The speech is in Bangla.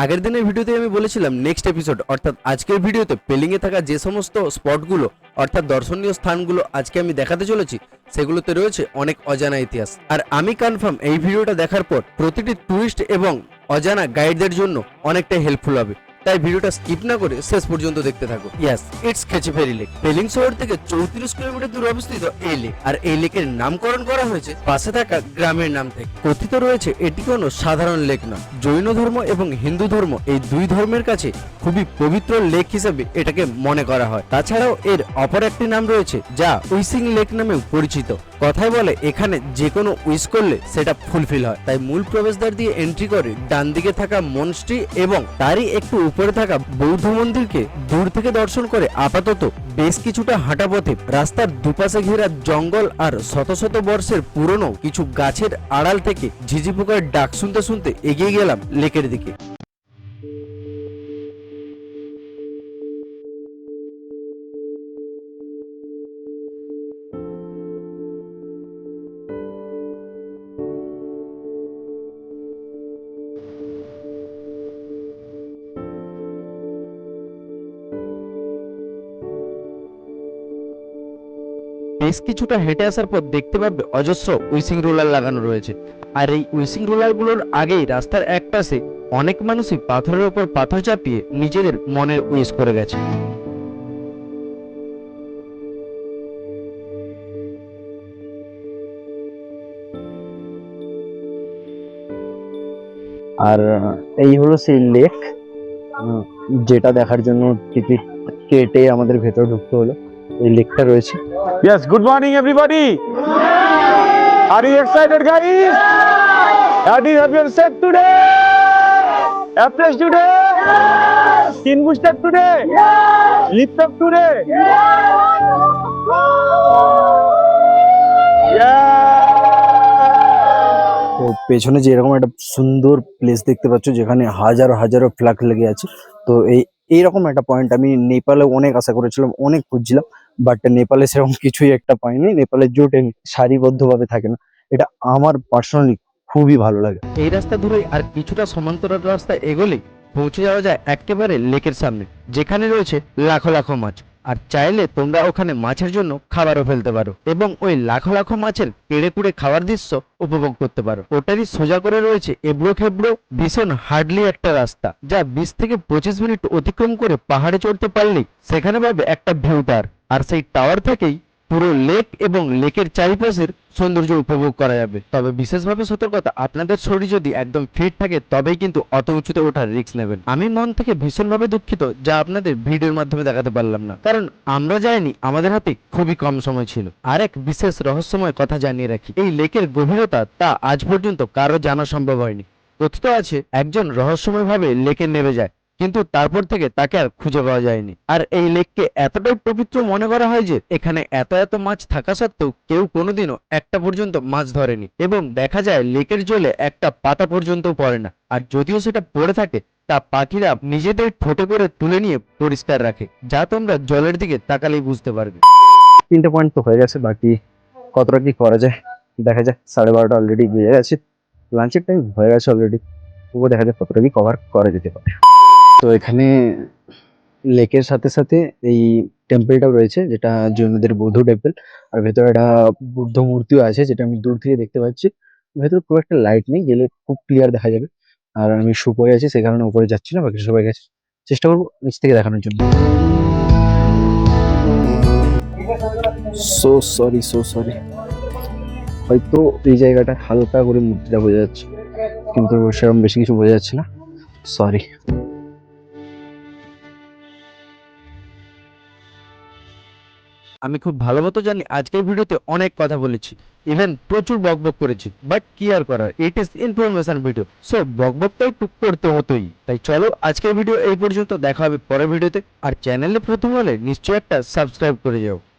আগের দিনের ভিডিওতে আমি বলেছিলাম নেক্সট এপিসোড অর্থাৎ আজকের ভিডিওতে পেলিং এ থাকা যে সমস্ত স্পটগুলো অর্থাৎ দর্শনীয় স্থানগুলো আজকে আমি দেখাতে চলেছি সেগুলোতে রয়েছে অনেক অজানা ইতিহাস। আর আমি কনফার্ম এই ভিডিওটা দেখার পর প্রতিটি টুরিস্ট এবং অজানা গাইডদের জন্য অনেকটাই হেল্পফুল হবে, তাই ভিডিওটা স্কিপ না করে শেষ পর্যন্ত দেখতে থাকো। ইয়াস, ইটস খেচিফেরি লেক। পেলিং শহর থেকে 34 কিলোমিটার দূরে অবস্থিত এই লেক, আর এই লেকের নামকরণ করা হয়েছে পাশে থাকা গ্রামের নাম থেকে। কথিত রয়েছে এটি কোনো সাধারণ লেক নয়, জৈন ধর্ম এবং হিন্দু ধর্ম এই দুই ধর্মের কাছে খুবই পবিত্র লেক হিসেবে এটাকে মনে করা হয়। তাছাড়াও এর অপর একটি নাম রয়েছে যা উইসিং লেক নামেও পরিচিত। কথায় বলে এখানে যে কোনো উইশ করলে সেটা ফুলফিল হয়, তাই মূল প্রবেশদ্বার দিয়ে এন্ট্রি করে ডান দিকে থাকা মনস্ট্রি এবং তারই একটু উপরে থাকা বৌদ্ধ মন্দিরকে দূর থেকে দর্শন করে আপাতত বেশ কিছুটা হাঁটা পথে রাস্তার দুপাশে ঘেরা জঙ্গল আর শত শত বর্ষের পুরনো কিছু গাছের আড়াল থেকে ঝিঝি পোকার ডাক শুনতে শুনতে এগিয়ে গেলাম লেকের দিকে। বেশ কিছুটা হেঁটে আসার পর দেখতে পাবে অজস্র উইসিং রোলার লাগানো রয়েছে, আর এই উইসিং রোলার গুলোর আগেই রাস্তার এক পাশে অনেক মানুষই পাথরের উপর পাথর চাপিয়ে নিজেদের মনের উইশ করে গেছে। আর এই হলো সেই লেক, যেটা দেখার জন্য টিকিট কেটে আমাদের ভেতরে ঢুকতে হলো। এই লেকটা রয়েছে। Yes, good morning everybody. Are you excited guys? Have you set today? Approach today? Skin booster today? Lift up today? তো পেছনে যে এরকম একটা সুন্দর প্লেস দেখতে পাচ্ছ, যেখানে হাজারো হাজারো ফ্ল্যাগ লেগে আছে। তো এইরকম একটা পয়েন্ট আমি নেপালে অনেক আশা করেছিলাম, অনেক খুঁজছিলাম, বাট নেপালে সেরকম কিছুই একটা পাইনি। নেপালে জোটে সারিবদ্ধভাবে থাকে না, এটা আমার পার্সোনালি খুবই ভালো লাগে। এই রাস্তা ধরে আর কিছুটা সমান্তরাল রাস্তা এগোলেই পৌঁছে যাওয়া যায় একেবারে লেকের সামনে, যেখানে রয়েছে লাখো লাখো মাছ। আর চাইলে তোমরা ওখানে মাছের জন্য খাবারও ফেলতে পারো এবং ওই লাখো লাখো মাছের কেড়ে কুড়ে খাওয়ার দৃশ্য উপভোগ করতে পারো। ওটারই সোজা করে রয়েছে এবড়ো খেবড়ো ভীষণ হার্ডলি একটা রাস্তা, যা 20 থেকে 25 মিনিট অতিক্রম করে পাহাড়ে চড়তে পারলেই সেখানে পাবে একটা ভিউ টাওয়ার, আর সেই টাওয়ার থেকেই পুরো লেক এবং লেকের চারিপাশের সৌন্দর্য উপভোগ করা যাবে। তবে বিশেষভাবে সতর্কতা, আপনাদের শরীর যদি একদম ফিট থাকে তবেই কিন্তু অত উঁচুতে ওঠার রিস্ক নেবেন। আমি মন থেকে ভীষণভাবে দুঃখিত যা আপনাদের ভিডিওর মাধ্যমে দেখাতে পারলাম না, কারণ আমরা যাইনি, আমাদের হাতে খুবই কম সময় ছিল। আর এক বিশেষ রহস্যময় কথা জানিয়ে রাখি, এই লেকের গভীরতা তা আজ পর্যন্ত কারো জানা সম্ভব হয়নি। কথিত আছে একজন রহস্যময়ভাবে লেকে নেমে যায়, কিন্তু তারপর থেকে তাকে আর খুঁজে পাওয়া যায়নি। আর এই লেককে এতটাই পবিত্র মনে করা হয় যে এখানে এত এত মাছ থাকা সত্ত্বেও কেউ কোনোদিনও একটা পর্যন্ত মাছ ধরেনি, এবং দেখা যায় লেকের জলে একটা পাতা পর্যন্ত পড়ে না, আর যদিও সেটা পড়ে থাকে তা পাখিরা নিজেদের ঠোঁটে করে তুলে নিয়ে পরিষ্কার রাখে, যা তোমরা জলের দিকে তাকালেই বুঝতে পারবে। 3টে পয়েন্ট তো হয়ে গেছে, বাকি কতটা কি করা যায় দেখা যায়। 12:30 অলরেডি বেজে গেছে, লাঞ্চের টাইম হয়ে গেছে অলরেডি। তবুও দেখা যায় কতটা কি কভার করা যেতে পারে। তো এখানে লেকের সাথে সাথে এই টেম্পলটাও রয়েছে, যেটা জৈনদের বৌদ্ধ টেম্পল। আর ভেতরে একটা বুদ্ধ মূর্তিও আছে, যেটা আমি দূর থেকে দেখতে পাচ্ছি। ভেতরে খুব একটা লাইট নেই, গেলে খুব ক্লিয়ার দেখা যাবে। আর আমি শু পরে আছি, সে কারণে উপরে যাচ্ছি না, বাকি সবাই গেছে। চেষ্টা করবো নিচ থেকে দেখানোর জন্য। সো সরি, হয়তো এই জায়গাটা হালকা করে মূর্তিটা বোঝা যাচ্ছে, কিন্তু সেরকম বেশি কিছু বোঝা যাচ্ছে না, সরি। আমি খুব ভালো মতো জানি আজকের ভিডিওতে অনেক কথা বলেছি, ইভেন প্রচুর বকবক করেছি, বাট কি আর করার, it is information video, so বকবক তো একটু করতে হতোই। তাই চলো আজকের ভিডিও এই পর্যন্ত, দেখা হবে পরের ভিডিওতে। আর চ্যানেলে প্রথম হলে নিশ্চয়ই একটা সাবস্ক্রাইব করে যাও।